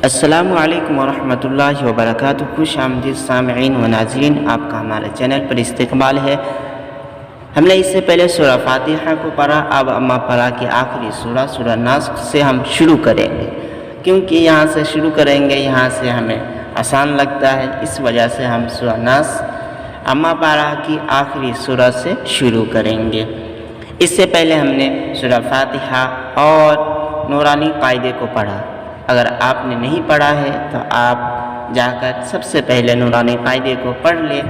السلام علیکم ورحمۃ اللہ وبرکاتہ۔ خوش آمدید سامعین و ناظرین، آپ کا ہمارے چینل پر استقبال ہے۔ ہم نے اس سے پہلے سورہ فاتحہ کو پڑھا، اب اما پڑھا کہ آخری سورہ ناس سے ہم شروع کریں گے، کیونکہ یہاں سے شروع کریں گے، یہاں سے ہمیں آسان لگتا ہے، اس وجہ سے ہم سورہ ناس اما پڑھا کی آخری سورہ سے شروع کریں گے۔ اس سے پہلے ہم نے سورہ فاتحہ اور نورانی قاعدے کو پڑھا۔ اگر آپ نے نہیں پڑھا ہے تو آپ جا کر سب سے پہلے نورانی قاعدے کو پڑھ لیں۔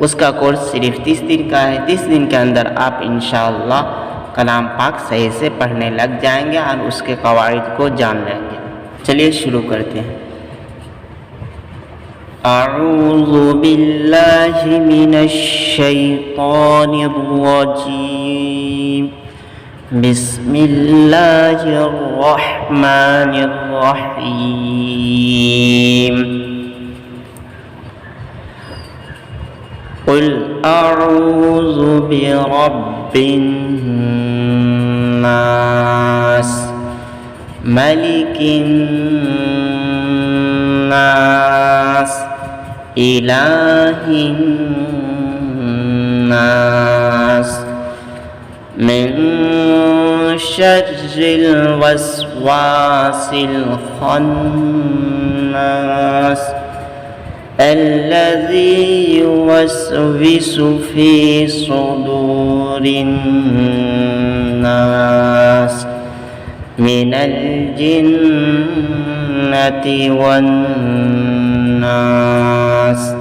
اس کا کورس صرف 30 دن کا ہے۔ 30 دن کے اندر آپ انشاءاللہ کلام پاک صحیح سے پڑھنے لگ جائیں گے اور اس کے قواعد کو جان لیں گے۔ چلیے شروع کرتے ہیں۔ اعوذ باللہ من الشیطان الرجیم، بسم اللہ الرحمن الرحیم۔ قل اعوذ برب الناس، ملک الناس، الہ الناس، من شر الوسواس الخناس، الذي يوسوس في صدور الناس من الجنة والناس۔